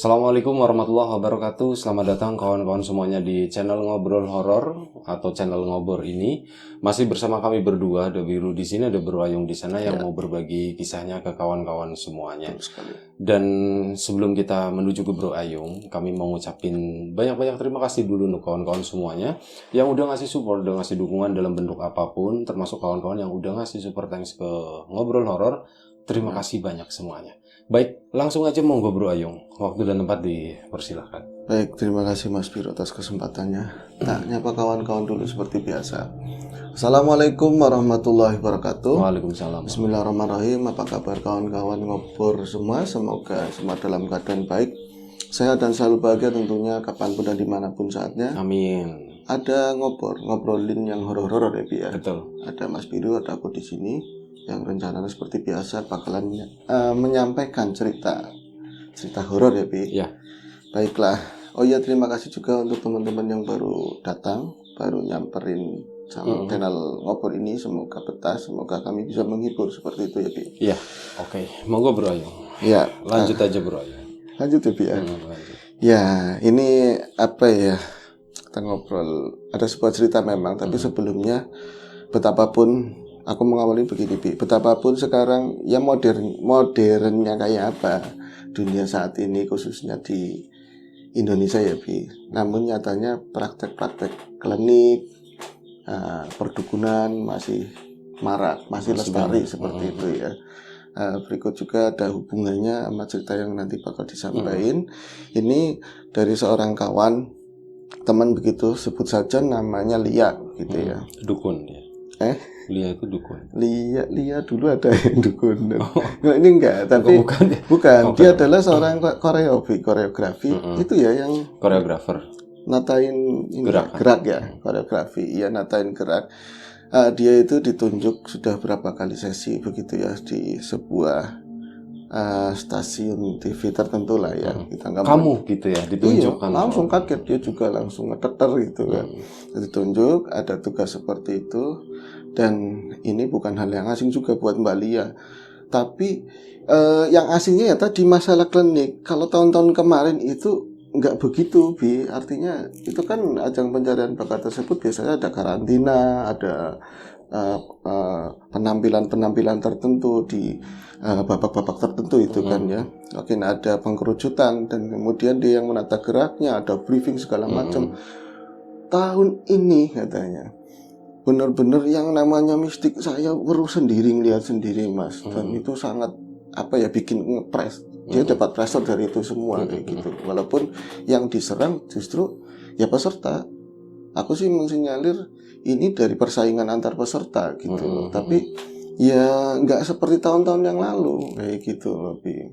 Assalamualaikum warahmatullahi wabarakatuh. Selamat datang kawan-kawan semuanya di channel Ngobrol Horor atau channel Ngobor ini. Masih bersama kami berdua, ada Biru di sini, ada Bro Ayung di sana yang mau berbagi kisahnya ke kawan-kawan semuanya. Dan sebelum kita menuju ke Bro Ayung, kami mau ngucapin banyak-banyak terima kasih dulu untuk kawan-kawan semuanya yang udah ngasih support, udah ngasih dukungan dalam bentuk apapun, termasuk kawan-kawan yang udah ngasih super thanks ke Ngobrol Horor. Terima kasih banyak semuanya. Baik, langsung aja monggo Bro Ayung. Waktu dan tempat dipersilahkan. Baik, terima kasih Mas Biro atas kesempatannya. Nyapa kawan-kawan dulu seperti biasa. Assalamualaikum warahmatullahi wabarakatuh. Waalaikumsalam. Bismillahirrahmanirrahim. Apa kabar kawan-kawan ngobor semua? Semoga semua dalam keadaan baik, sehat dan selalu bahagia tentunya kapanpun dan dimanapun saatnya. Amin. Ada ngobrolin yang horor-horor ya Bi ya. Betul. Ada Mas Biro, ada aku di sini yang rencananya seperti biasa bakalan menyampaikan cerita horor ya Bi. Ya. Baiklah. Oh iya, terima kasih juga untuk teman-teman yang baru datang, baru nyamperin sama channel Ngobor ini. Semoga betah, semoga kami bisa menghibur seperti itu ya Bi. Iya. Oke, monggo Bro Ayung. Ya, Lanjut aja Bro Ayung. lanjut ya Bi ya. Lanjut. Ya, ini apa ya? Kita ngobrol. Ada sebuah cerita memang, tapi sebelumnya betapapun aku mengawali begini Bi, betapapun sekarang ya modernnya kayak apa dunia saat ini khususnya di Indonesia ya Bi, namun nyatanya praktek-praktek klinik, perdukunan masih marak, masih lestari seperti itu ya. Berikut juga ada hubungannya sama cerita yang nanti bakal disampaikan. Ini dari seorang kawan, teman begitu, sebut saja namanya Lia gitu ya. Dukun ya. Lia itu dukun. Lia dulu ada yang dukun. Nah, ini enggak, tapi bukan. Okay. Dia adalah seorang koreografi itu ya, yang koreografer. Natain gerak ya, koreografi. Iya, natain gerak. Dia itu ditunjuk sudah berapa kali sesi begitu ya di sebuah stasiun TV tertentu lah ya. Kamu gitu ya ditunjuk kan? Langsung kaget, dia juga langsung ngeteter gitu kan. Ditunjuk, ada tugas seperti itu. Dan ini bukan hal yang asing juga buat Mbak Lia. Tapi yang asingnya ya tadi masalah klinik. Kalau tahun-tahun kemarin itu nggak begitu Bi. Artinya itu kan ajang pencarian bakat tersebut biasanya ada karantina, ada penampilan tertentu di babak-babak tertentu itu kan ya. Mungkin ada pengkerucutan dan kemudian dia yang menata geraknya, ada briefing segala macam. Tahun ini katanya benar-benar yang namanya mistik, saya baru sendiri ngelihat sendiri Mas, dan itu sangat bikin ngepres. Dia dapat pressure dari itu semua kayak gitu. Walaupun yang diserang justru ya peserta. Aku sih mensinyalir ini dari persaingan antar peserta gitu. Tapi ya nggak seperti tahun-tahun yang lalu kayak gitu lebih.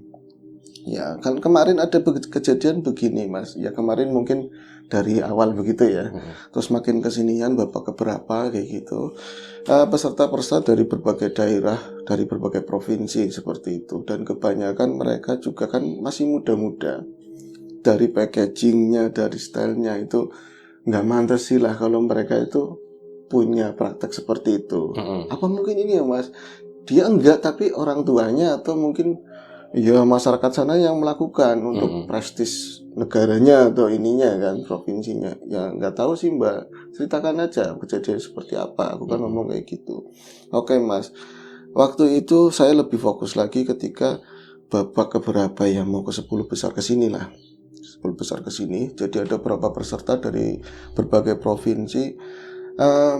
Ya kan kemarin ada kejadian begini Mas. Ya kemarin mungkin dari awal begitu ya. Terus makin kesinian babak keberapa kayak gitu. Peserta-peserta dari berbagai daerah, dari berbagai provinsi seperti itu. Dan kebanyakan mereka juga kan masih muda-muda. Dari packagingnya, dari stylenya itu nggak mantas sih lah kalau mereka itu punya praktek seperti itu. Apa mungkin ini ya Mas? Dia enggak, tapi orang tuanya atau mungkin ya masyarakat sana yang melakukan untuk prestis negaranya atau ininya kan, provinsinya. Ya nggak tahu sih Mbak, ceritakan aja kejadian seperti apa. Aku kan ngomong kayak gitu. Oke Mas, waktu itu saya lebih fokus lagi ketika babak keberapa ya, mau ke 10 besar ke sini lah, 10 besar ke sini. Jadi ada beberapa peserta dari berbagai provinsi.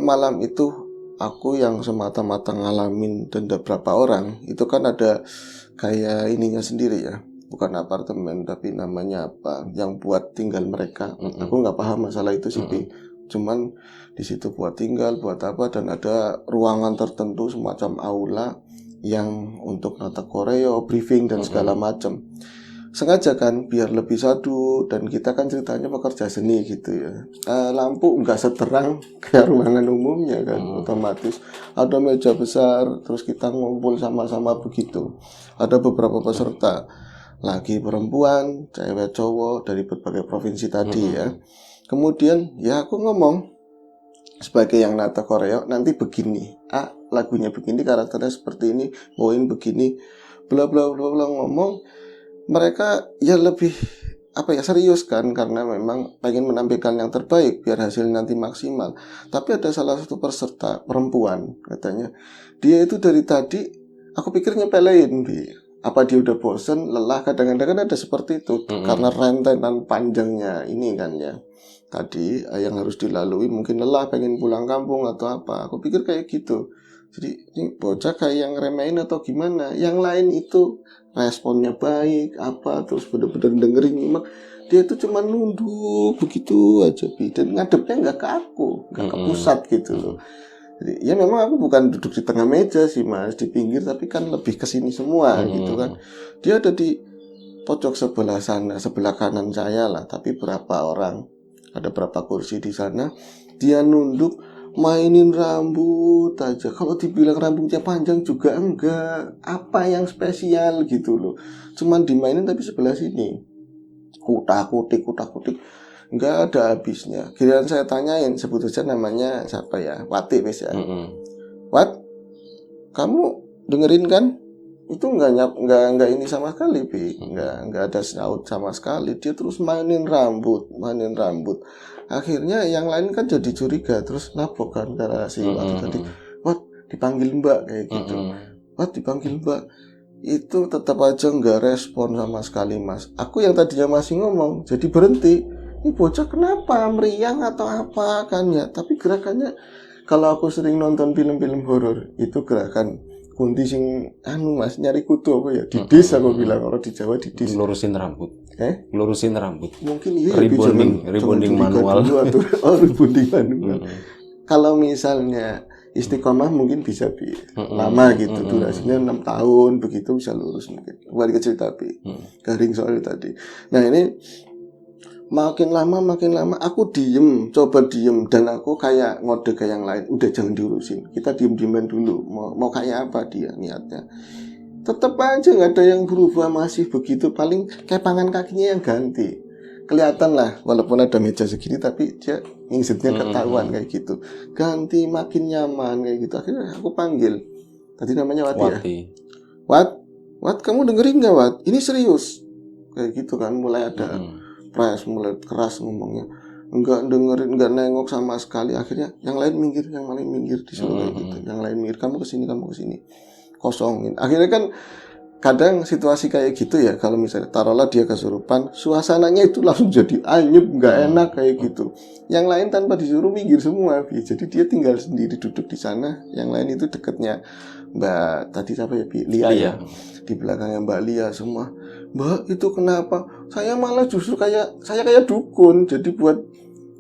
Malam itu aku yang semata-mata ngalamin, dan ada berapa orang itu kan ada kayak ininya sendiri ya, bukan apartemen tapi namanya apa yang buat tinggal mereka. Aku nggak paham masalah itu sih cuman di situ buat tinggal buat apa, dan ada ruangan tertentu semacam aula yang untuk nata koreo, briefing dan segala macam. Sengaja kan biar lebih sadu, dan kita kan ceritanya pekerja seni gitu ya. Lampu nggak seterang kayak ruangan umumnya kan, otomatis ada meja besar, terus kita ngumpul sama-sama begitu. Ada beberapa peserta, laki perempuan, cewek cowok dari berbagai provinsi tadi ya. Kemudian ya aku ngomong sebagai yang nata koreo, nanti begini, lagunya begini, karakternya seperti ini, poin begini, bla bla bla bla, ngomong. Mereka ya lebih serius kan, karena memang pengen menampilkan yang terbaik biar hasilnya nanti maksimal. Tapi ada salah satu peserta perempuan, katanya dia itu dari tadi, aku pikir nyepelein, Bi. Apa dia udah bosen, lelah, kadang-kadang kan ada seperti itu karena rentetan panjangnya ini kan ya. Tadi yang harus dilalui mungkin lelah, pengen pulang kampung atau apa. Aku pikir kayak gitu. Jadi ini bocah kayak yang remehin atau gimana. Yang lain itu responnya baik, apa, terus bener-bener dengerin, nyimak. Dia itu cuma nunduk begitu aja, Bi. Dan ngadepnya nggak ke aku, nggak ke pusat gitu loh. Jadi ya memang aku bukan duduk di tengah meja sih Mas, di pinggir, tapi kan lebih ke sini semua gitu kan. Dia ada di pojok sebelah sana, sebelah kanan saya lah, tapi berapa orang, ada berapa kursi di sana. Dia nunduk mainin rambut aja. Kalau dibilang rambutnya panjang juga enggak, apa yang spesial gitu loh. Cuman dimainin tapi sebelah sini, kutak-kutik, enggak ada habisnya. Giliran saya tanyain, sebut saja namanya siapa ya, Wati wis ya. Wat, kamu dengerin kan? Itu enggak ini sama sekali, Bi. Enggak ada nyaut sama sekali. Dia terus mainin rambut. Akhirnya yang lain kan jadi curiga, terus nabok kan karena si Wati tadi. Wat, dipanggil Mbak kayak gitu. Wat, dipanggil Mbak. Itu tetap aja enggak respon sama sekali, Mas. Aku yang tadinya masih ngomong jadi berhenti. Ini bocah kenapa, meriang atau apa kan ya. Tapi gerakannya, kalau aku sering nonton film-film horor, itu gerakan kunti sing Mas, nyari kutu apa ya, didis aku bilang, kalau di Jawa didis. Lurusin rambut. Lurusin rambut. Mungkin iya, rebonding manual. Rebonding manual. Kalau misalnya istiqomah mungkin bisa lama gitu, durasinya 6 tahun begitu bisa lurus mungkin. Balik ke cerita garing soalnya tadi. Nah ini makin lama aku coba diem, dan aku kayak ngode ke yang lain, udah jangan diurusin, kita diem-dieman dulu, mau kayak apa dia niatnya. Tetap aja nggak ada yang berubah, masih begitu, paling kepangan kakinya yang ganti, kelihatan lah, walaupun ada meja segini tapi dia ngingsetnya ketahuan kayak gitu, ganti makin nyaman kayak gitu. Akhirnya aku panggil, tadi namanya Wati. Ya, Wat, kamu dengerin nggak Wat? Ini serius kayak gitu kan, mulai ada press, mulai keras ngomongnya, enggak dengerin, enggak nengok sama sekali. Akhirnya yang lain minggir, disuruh kayak gitu, yang lain minggir, kamu kesini, kosongin. Akhirnya kan kadang situasi kayak gitu ya, kalau misalnya taruhlah dia kesurupan, suasananya itu langsung jadi anyep, nggak enak kayak gitu. Yang lain tanpa disuruh minggir semua, jadi dia tinggal sendiri duduk di sana. Yang lain itu deketnya Mbak tadi siapa ya, Lia ya, di belakangnya Mbak Lia semua. Mbak, itu kenapa? Saya malah justru kayak dukun. Jadi buat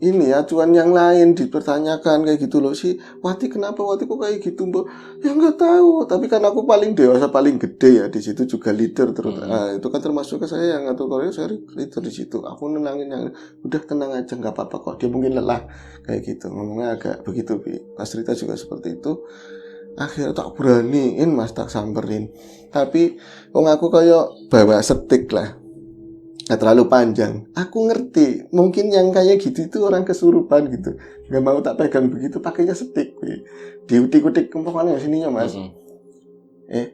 ini acuan yang lain dipertanyakan kayak gitu loh. Si Wati kenapa, Wati kok kayak gitu, Mbak? Ya nggak tahu. Tapi kan aku paling dewasa, paling gede ya di situ, juga leader terus. Nah, itu kan termasuk ke saya yang ngatur Korea, saya leader di situ. Aku nenangin yang udah, tenang aja, nggak apa-apa kok. Dia mungkin lelah kayak gitu. Ngomongnya agak begitu, Bi. Mas Rita juga seperti itu. Akhirnya tak beraniin Mas, tak samperin. Tapi aku kayak bawa setik lah, nggak terlalu panjang. Aku ngerti mungkin yang kayak gitu itu orang kesurupan gitu, nggak mau tak pegang begitu, pakainya setik, diutik-utik kempokannya sininya Mas.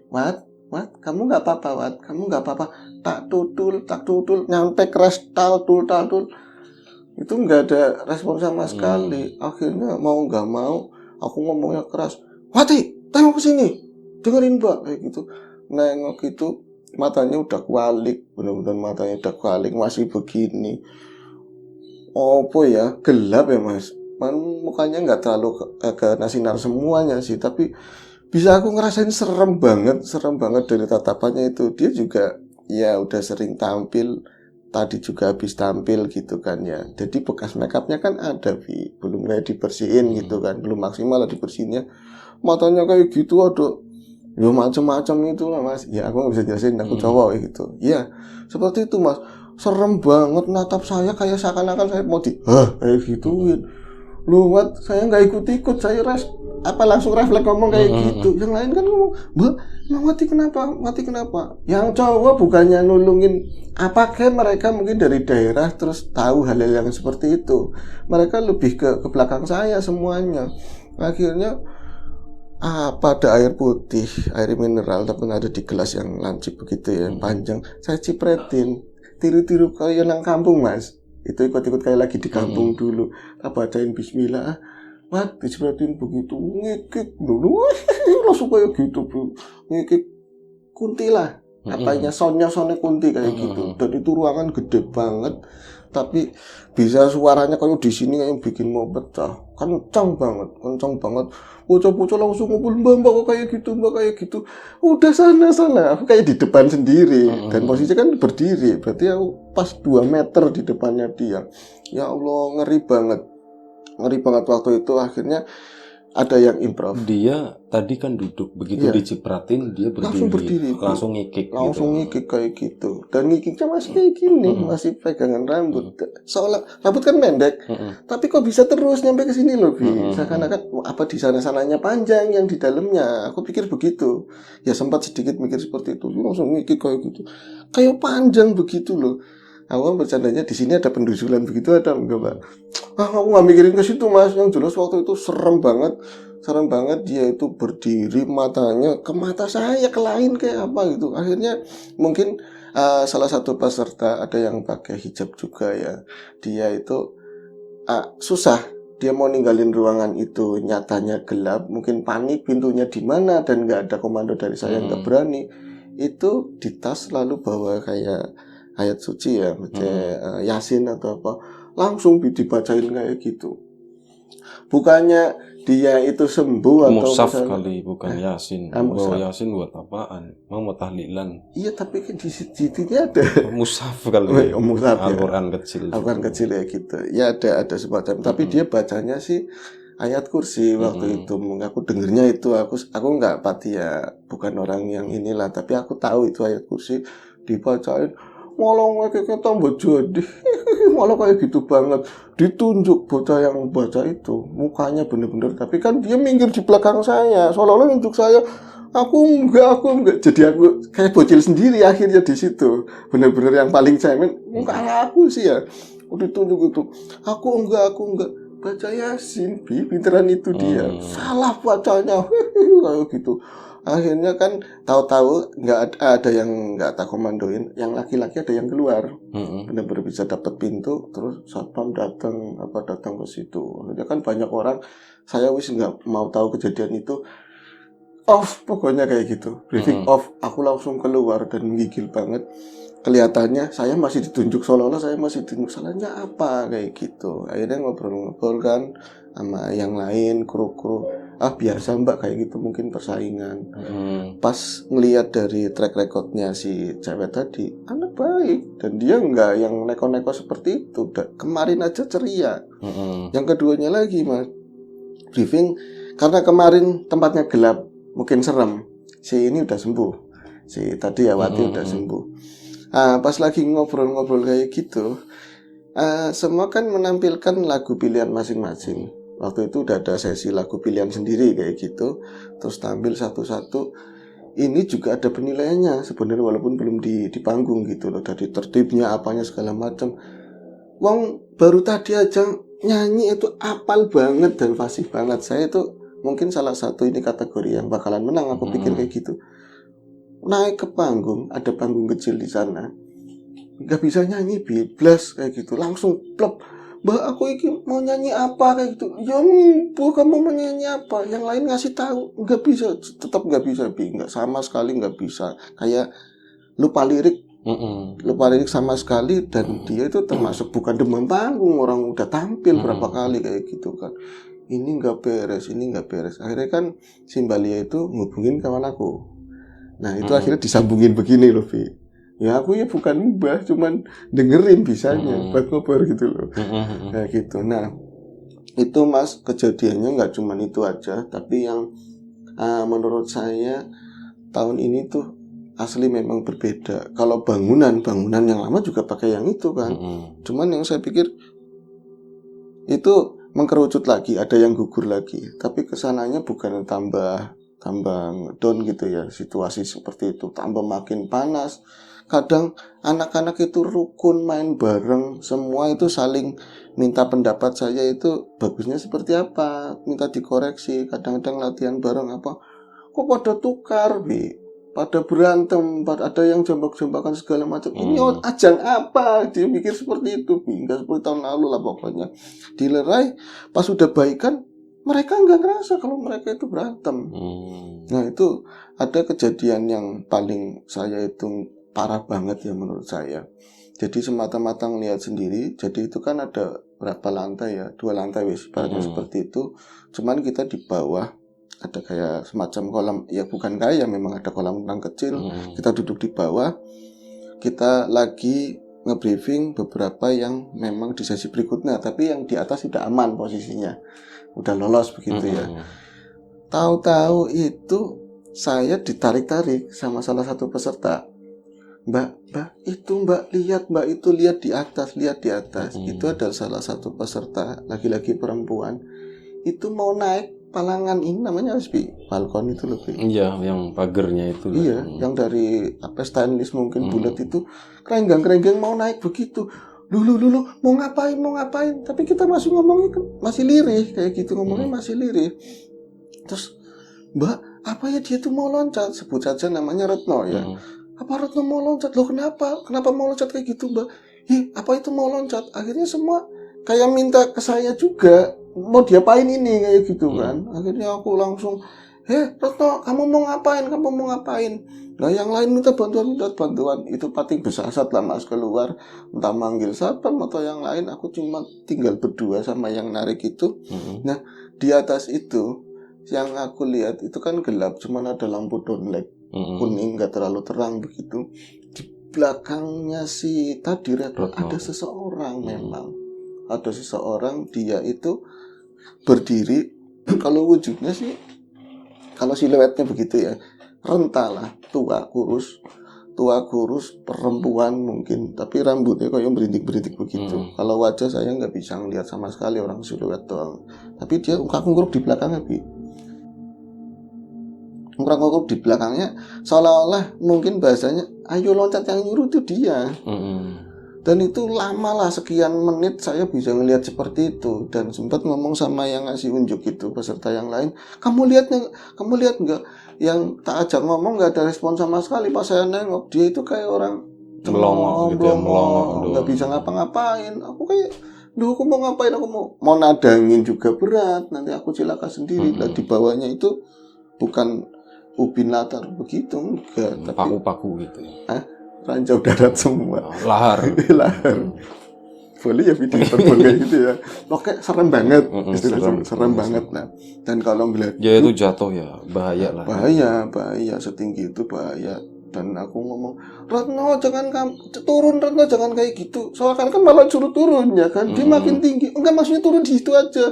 Wat, kamu nggak apa-apa, Wat, kamu nggak apa-apa. Tak tutul, nyampe keras, tul. Itu nggak ada respon sama sekali. Akhirnya mau nggak mau aku ngomongnya keras, Wati, tengok ke sini, dengerin Mbak kayak gitu. Nengok itu matanya udah kualik, benar-benar matanya udah kualik, masih begini. Apa ya, gelap ya Mas. Mukanya nggak terlalu ke sinar semuanya sih, tapi bisa aku ngerasain serem banget dari tatapannya itu. Dia juga ya udah sering tampil, tadi juga habis tampil gitu kan ya. Jadi bekas makeupnya kan ada, belum kayak dibersihin gitu kan, belum maksimal lah dibersihinnya. Matanya kayak gitu, ada ya macam-macam itu lah Mas. Ya aku nggak bisa jelasin, aku cowok gitu. Ya seperti itu Mas, serem banget, natap saya kayak seakan-akan saya mau kayak gituin. Lu Wat, saya nggak ikut-ikut, saya langsung refleks ngomong kayak gitu. Yang lain kan ngomong, Mbak, Wati kenapa? Yang cowok bukannya nulungin, apakah mereka mungkin dari daerah terus tahu hal-hal yang seperti itu. Mereka lebih ke belakang saya semuanya. Akhirnya pada air putih, air mineral, tapi ada di gelas yang lancip begitu ya, panjang. Saya cipretin, tiru-tiru kayak nang kampung Mas. Itu ikut-ikut kayak lagi di kampung dulu. Tak bacain bismillah. Mat, diseberatin begitu ngikik dulu. Langsung kayak gitu, Bro. Ngikik kuntilah. Apanya soundnya kunti kayak gitu. Dan itu ruangan gede banget. Tapi bisa suaranya kayak di sini kayak bikin mau pecah. Kencang banget. Bocah-bocah langsung ngumpul, mbak kok kayak gitu, mbak kayak gitu. Udah sana. Aku kayak di depan sendiri. Dan posisi kan berdiri. Berarti aku pas 2 meter di depannya dia. Ya Allah, ngeri banget waktu itu. Akhirnya ada yang improv. Dia tadi kan duduk, begitu Iya. dicipratin dia Langsung berdiri, langsung ngikik langsung gitu. ngikik kayak gitu. Dan ngikiknya masih kayak gini, masih pegangan rambut. Soalnya rambut kan pendek, tapi kok bisa terus nyampe ke sini loh, Bi. Seakan-akan apa di sana-sananya panjang yang di dalamnya. Aku pikir begitu. Ya sempat sedikit mikir seperti itu. Langsung ngikik kayak gitu. Kayak panjang begitu loh. Aku bercandanya di sini ada pendusulan begitu, ada enggak, Pak? Aku nggak mikirin ke situ, Mas. Yang jelas waktu itu serem banget dia itu berdiri, matanya ke mata saya, ke lain kayak apa gitu. Akhirnya mungkin salah satu peserta ada yang pakai hijab juga ya, dia itu susah, dia mau ninggalin ruangan itu, nyatanya gelap, mungkin panik pintunya di mana dan nggak ada komando dari saya, nggak berani. Itu di tas lalu bawa kayak ayat suci ya, Yasin atau apa, langsung dibacain kayak gitu. Bukannya dia itu sembuh atau Musaf misalnya, kali, bukan Yasin. Musaf. Bawa Yasin buat apaan? Mau tahlilan. Iya, tapi kan di sini ada Musaf kali. Musaf ya. Al-Quran kecil. Al-Quran kecil ya gitu. Ya ada semacam. Tapi dia bacanya sih ayat kursi waktu itu. Aku dengernya itu, aku nggak pati ya, bukan orang yang inilah. Tapi aku tahu itu ayat kursi dibacain. Malah kayak tambah jadi. Malah kayak gitu banget. Ditunjuk bocah yang baca itu, mukanya bener-bener. Tapi kan dia minggir di belakang saya, seolah-olah nunjuk saya. Aku enggak. Jadi aku kayak bocil sendiri akhirnya di situ. Bener-bener yang paling cemen. Enggak aku sih ya. Ditunjuk itu. Aku enggak. Baca Yasin, pinteran itu dia. Salah bacanya. Kayak gitu. Akhirnya kan tahu-tahu nggak ada yang nggak tak komandoin, yang laki-laki ada yang keluar, benar-benar bisa dapat pintu, terus satpam datang ke situ. Akhirnya kan banyak orang, saya wis nggak mau tahu kejadian itu, off pokoknya kayak gitu, briefing off, aku langsung keluar dan menggigil banget. Kelihatannya saya masih ditunjuk, seolah-olah saya masih ditunjuk, salahnya apa kayak gitu. Akhirnya ngobrol-ngobrol kan sama yang lain, kru-kru. Biasa mbak kayak gitu, mungkin persaingan. Pas ngelihat dari track recordnya si cewek tadi, anak baik, dan dia nggak yang neko-neko seperti itu. Kemarin aja ceria. Yang keduanya lagi mas, briefing karena kemarin tempatnya gelap, mungkin serem. Si ini udah sembuh, si tadi ya Wati udah sembuh. Pas lagi ngobrol-ngobrol kayak gitu, semua kan menampilkan lagu pilihan masing-masing. Waktu itu udah ada sesi lagu pilihan sendiri kayak gitu, terus tampil satu-satu. Ini juga ada penilaiannya sebenarnya, walaupun belum di panggung gitu loh, dari tertibnya apanya segala macam. Wong baru tadi aja nyanyi itu apal banget dan fasih banget. Saya itu mungkin salah satu ini kategori yang bakalan menang, aku pikir kayak gitu. Naik ke panggung, ada panggung kecil di sana, nggak bisa nyanyi bebas kayak gitu, langsung plop. Mbak aku ini mau nyanyi apa kayak gitu. Ya bu, kamu mau nyanyi apa? Yang lain ngasih tahu, nggak bisa, tetap nggak bisa, nggak sama sekali nggak bisa. Kayak lupa lirik sama sekali. Dan dia itu termasuk bukan demam panggung, orang udah tampil berapa kali kayak gitu kan. Ini nggak beres. Akhirnya kan si Mbalia itu ngubungin kawan aku. Nah itu akhirnya disambungin begini loh, Bi. Ya aku ya bukan mbah, cuman dengerin bisanya, buat ngobrol gitu loh. Kayak gitu. Nah itu mas, kejadiannya nggak cuman itu aja, tapi yang menurut saya tahun ini tuh asli memang berbeda. Kalau bangunan yang lama juga pakai yang itu kan. Cuman yang saya pikir itu mengkerucut lagi, ada yang gugur lagi. Tapi kesananya bukan tambah down gitu ya, situasi seperti itu, tambah makin panas. Kadang anak-anak itu rukun main bareng, semua itu saling minta pendapat saya itu bagusnya seperti apa, minta dikoreksi. Kadang-kadang latihan bareng apa, kok pada tukar, Bi? pada berantem, ada yang jambak-jambakan segala macam. Ini ajang apa? Dia mikir seperti itu, hingga seperti tahun lalu lah pokoknya. Dilerai, pas sudah baikan, mereka nggak ngerasa kalau mereka itu berantem. Nah itu ada kejadian yang paling saya itu parah banget ya menurut saya. Jadi semata-mata ngelihat sendiri. Jadi itu kan ada berapa lantai ya, 2 lantai wis, ibaratnya seperti itu. Cuman kita di bawah ada kayak semacam kolam, ya bukan kayak, memang ada kolam renang kecil. Kita duduk di bawah, kita lagi nge-briefing beberapa yang memang di sesi berikutnya, tapi yang di atas sudah aman posisinya, udah lolos begitu ya. Tahu-tahu itu saya ditarik-tarik sama salah satu peserta. Mbak, lihat di atas. Itu adalah salah satu peserta, laki-laki perempuan. Itu mau naik palangan ini, namanya balkon itu loh. Iya, yang pagernya itu. Iya, yang dari stainless mungkin bulat itu, kerenggang mau naik begitu. Lu mau ngapain? Tapi kita masih ngomongnya masih lirih kayak gitu, ngomongnya masih lirih. Terus, Mbak, apa ya dia tuh mau loncat? Sebut saja namanya Retno ya. Apa Retno mau loncat? Loh kenapa mau loncat kayak gitu, Mbak? Apa itu mau loncat? Akhirnya semua kayak minta ke saya juga, mau diapain ini kayak gitu kan. Akhirnya aku langsung, Retno, kamu mau ngapain? Nah yang lain minta bantuan. Itu pating besasat lah mas keluar, entah manggil satpam atau yang lain. Aku cuma tinggal berdua sama yang narik itu. Nah di atas itu yang aku lihat itu kan gelap, cuman ada lampu downlight kuning, nggak terlalu terang begitu. Di belakangnya si tadi Retno ada seseorang. Memang ada seseorang, dia itu berdiri. Kalau wujudnya sih, kalau siluetnya begitu ya, renta lah, tua kurus perempuan mungkin, tapi rambutnya kayak berintik begitu. Kalau wajah saya nggak bisa ngelihat sama sekali, orang siluet doang. Tapi dia ungkap-ungkup di belakangnya, ngurang-ngurang di belakangnya, seolah-olah mungkin bahasanya ayo loncat, yang nyuruh itu dia. Dan itu lama lah, sekian menit saya bisa ngelihat seperti itu. Dan sempat ngomong sama yang ngasih unjuk itu, peserta yang lain, kamu lihat nggak? Yang tak ajak ngomong nggak ada respon sama sekali. Pas saya nengok, dia itu kayak orang melongo gitu ya, nggak bisa ngapa-ngapain. Aku kayak, aku mau ngapain? Aku mau nadangin juga berat, nanti aku celaka sendiri. Lah di bawahnya itu bukan ubin latar begitu, enggak, tapi paku-paku gitu. Ranjau darat semua. Lahar. Boleh ya video kayak gitu ya. Oke, serem banget. Serem banget. Nah, dan kalau melihat ya itu jatuh ya, bahaya lah. Bahaya setinggi itu bahaya. Dan aku ngomong, Retno jangan turun, Retno jangan kayak gitu. Soalnya kan malah suruh turun ya kan. Dia makin tinggi. Enggak, maksudnya turun di situ aja.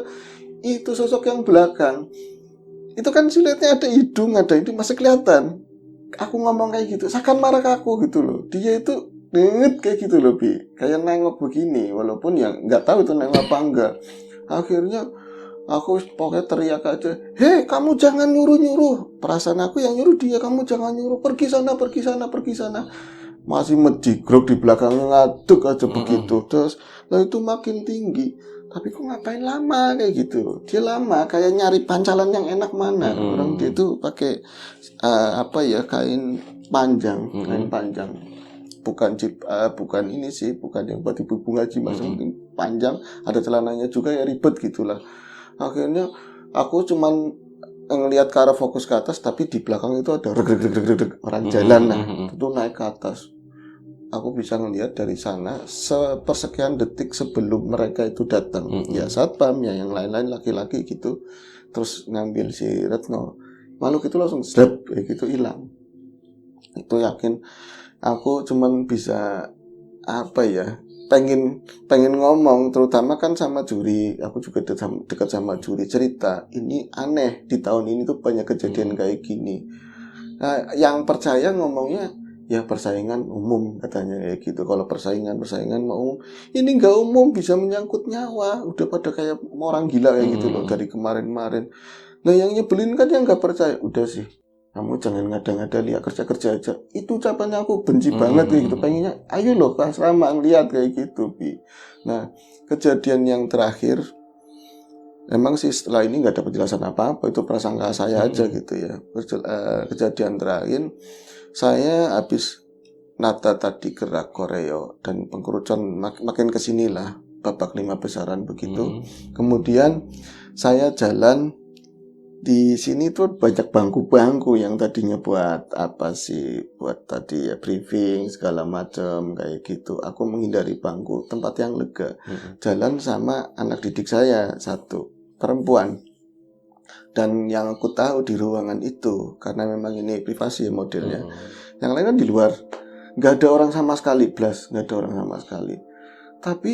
Itu sosok yang belakang. Itu kan siluetnya ada hidung, masih kelihatan. Aku ngomong kayak gitu, seakan marah ke aku gitu loh. Dia itu nengit kayak gitu loh, kayak nengok begini, walaupun ya nggak tahu itu nengok apa enggak. Akhirnya aku pokoknya teriak aja, kamu jangan nyuruh. Perasaan aku yang nyuruh dia, kamu jangan nyuruh, pergi sana. Masih menjigrok di belakangnya, ngaduk aja begitu. Terus itu makin tinggi. Tapi kok ngapain lama kayak gitu? Dia lama kayak nyari pancalan yang enak mana. Orang dia itu pakai kain panjang. Bukan ini sih, bukan yang buat ibu ngaji, mungkin panjang, ada celananya juga ya, ribet gitulah. Akhirnya aku cuman ngelihat ke arah fokus ke atas, tapi di belakang itu ada reg orang jalan, itu naik ke atas. Aku bisa ngelihat dari sana sepersekian detik sebelum mereka itu datang. Ya satpam, ya yang lain-lain laki-laki gitu. Terus ngambil si Retno. Makhluk itu langsung gitu hilang. Itu yakin. Aku cuman bisa pengen ngomong, terutama kan sama juri. Aku juga dekat sama juri, cerita ini aneh, di tahun ini tuh banyak kejadian kayak gini. Nah, yang percaya ngomongnya ya persaingan umum katanya kayak gitu. Kalau persaingan mau umum, ini nggak umum, bisa menyangkut nyawa. Udah pada kayak orang gila kayak gitu loh dari kemarin. Nah yang nyebelin kan yang nggak percaya. Udah sih, kamu jangan ngada-ngada, lihat kerja aja. Itu ucapannya aku benci banget kayak gitu. Pengennya ayo loh ke asrama lihat kayak gitu. Nah kejadian yang terakhir, emang sih setelah ini nggak ada penjelasan apa-apa, itu prasangka saya aja gitu ya. Kejadian terakhir saya habis nata tadi gerak koreo dan pengkerucutan makin kesinilah babak 5 besaran begitu. Kemudian saya jalan di sini tuh banyak bangku-bangku yang tadinya buat apa sih, buat tadi ya briefing segala macam kayak gitu. Aku menghindari bangku tempat yang lega. Jalan sama anak didik saya satu perempuan. Dan yang aku tahu di ruangan itu, karena memang ini privasi modelnya, yang lain kan di luar, nggak ada orang sama sekali, blas, nggak ada orang sama sekali. Tapi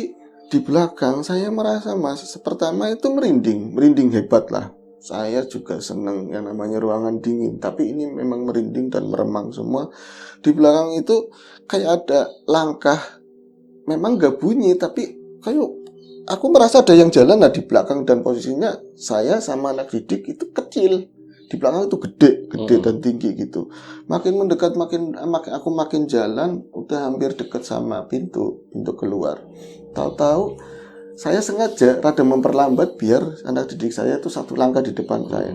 di belakang saya merasa mas, pertama itu merinding hebat lah. Saya juga seneng yang namanya ruangan dingin, tapi ini memang merinding dan meremang semua. Di belakang itu kayak ada langkah, memang gak bunyi, tapi kayak aku merasa ada yang jalan lah di belakang, dan posisinya saya sama anak didik itu kecil. Di belakang itu gede dan tinggi gitu. Makin mendekat, aku makin jalan, udah hampir dekat sama pintu keluar. Tahu-tahu saya sengaja rada memperlambat biar anak didik saya itu satu langkah di depan saya.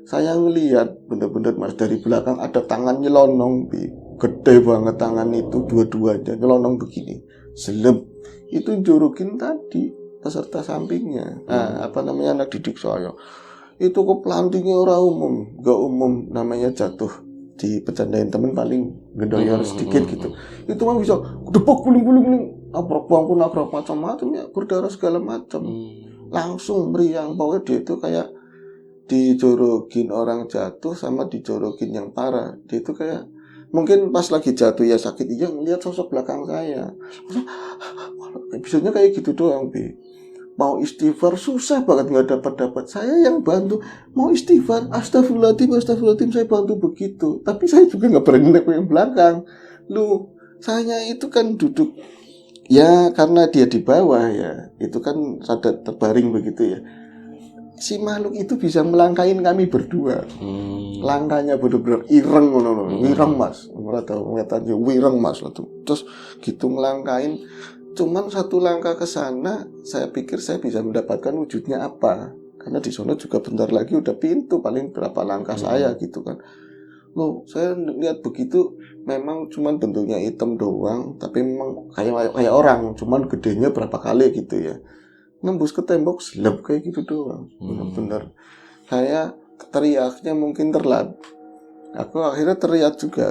Saya ngelihat bener-bener mas, dari belakang ada tangan nyelonong, gede banget tangan itu, dua-duanya nyelonong begini. Seleb itu jorokin tadi peserta sampingnya. Anak didik saya. Itu keplantingnya orang gak umum, namanya jatuh dipecandain temen paling gedoyor sedikit gitu. Itu mah bisa depok guling-guling, nabrak bangku, nabrak macam-macam ya, berdarah segala macam. Langsung meriang, pokoknya dia itu kayak dijorokin orang jatuh sama dijorokin yang parah. Dia itu kayak mungkin pas lagi jatuh ya sakit, iya ngeliat sosok belakang saya. Episodenya kayak gitu doang, Bi. Mau istighfar susah banget, nggak dapat. Saya yang bantu mau istighfar, astagfirullahaladzim, saya bantu begitu. Tapi saya juga nggak berani naik yang belakang. Saya itu kan duduk ya karena dia di bawah ya, itu kan rada terbaring begitu ya. Si makhluk itu bisa melangkahin kami berdua. Langkahnya benar-benar ireng, wireng mas, wireng mas, terus gitu melangkahin. Cuman satu langkah ke sana, saya pikir saya bisa mendapatkan wujudnya apa. Karena di sana juga bentar lagi udah pintu, paling berapa langkah saya gitu kan. Saya lihat begitu, memang cuman bentuknya hitam doang, tapi memang kayak orang, cuman gedenya berapa kali gitu ya. Nembus ke tembok, seleb kayak gitu doang. Bener-bener. Saya teriaknya mungkin terlambat. Aku akhirnya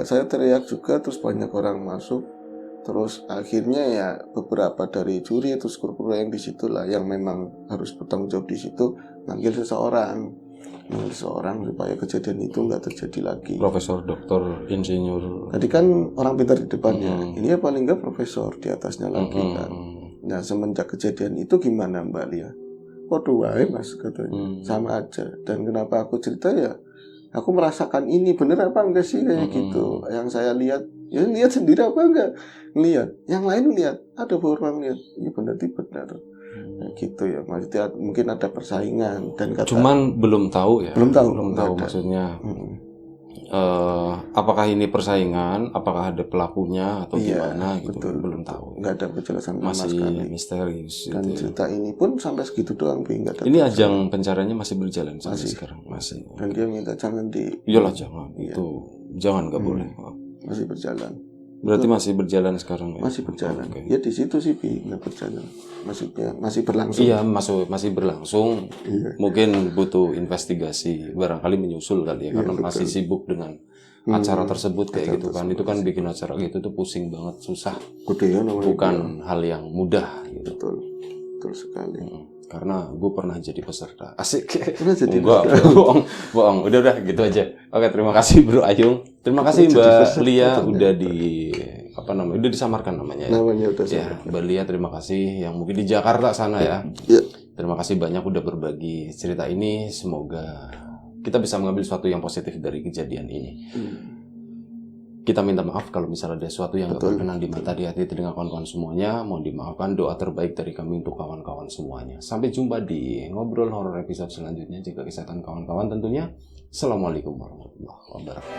saya teriak juga, terus banyak orang masuk. Terus akhirnya ya beberapa dari juri itu skru yang di situ lah yang memang harus bertanggung jawab di situ, manggil seseorang supaya kejadian itu nggak terjadi lagi. Profesor, doktor, insinyur. Tadi kan orang pintar di depannya, ini ya paling nggak profesor di atasnya lagi kan. Nah semenjak kejadian itu gimana Mbak Lia? Waduh wae mas katanya, sama aja. Dan kenapa aku cerita ya? Aku merasakan ini bener apa enggak sih kayak gitu. Yang saya lihat, ya lihat sendiri apa enggak? Ngelihat, yang lain lihat, ada beberapa orang lihat, ini benar. Nah, gitu ya, maksudnya mungkin ada persaingan dan kata. Cuman belum tahu ya. Belum tahu maksudnya. Apakah ini persaingan? Apakah ada pelakunya atau gimana? Gitu. Betul, belum tahu. Nggak ada penjelasan sama sekali. Masih misterius. Dan gitu. Cerita ini pun sampai segitu doang, nggak ada. Ini ajang pencariannya masih berjalan sampai sekarang. Masih. Dan dia minta jangan Iyalah jangan. Iya. Itu jangan, nggak boleh. Masih berjalan. Berarti masih berjalan sekarang ya? Masih berjalan. Okay. Ya di situ sih nggak berjalan. Maksudnya masih berlangsung. Iya, masih berlangsung. Iya. Mungkin butuh investigasi, barangkali menyusul kali ya, karena masih sibuk dengan acara tersebut kayak gitu kan. Itu kan bikin acara gitu tuh pusing banget, susah. Bukan hal yang mudah gitu. Betul sekali. Karena gue pernah jadi peserta. Asik. Enggak, bohong. Udah gitu aja. Oke, terima kasih Bro Ayung. Terima kasih Mbak Lia udah udah disamarkan namanya ya. Namanya udah ya, Mbak Lia terima kasih yang mungkin di Jakarta sana ya. Iya. Terima kasih banyak udah berbagi cerita ini. Semoga kita bisa mengambil sesuatu yang positif dari kejadian ini. Kita minta maaf kalau misalnya ada sesuatu yang gak berkenan di mata, di hati, dengan kawan-kawan semuanya. Mohon dimaafkan, doa terbaik dari kami untuk kawan-kawan semuanya. Sampai jumpa di Ngobrol Horor episode selanjutnya. Jaga kesehatan kawan-kawan tentunya. Assalamualaikum warahmatullahi wabarakatuh.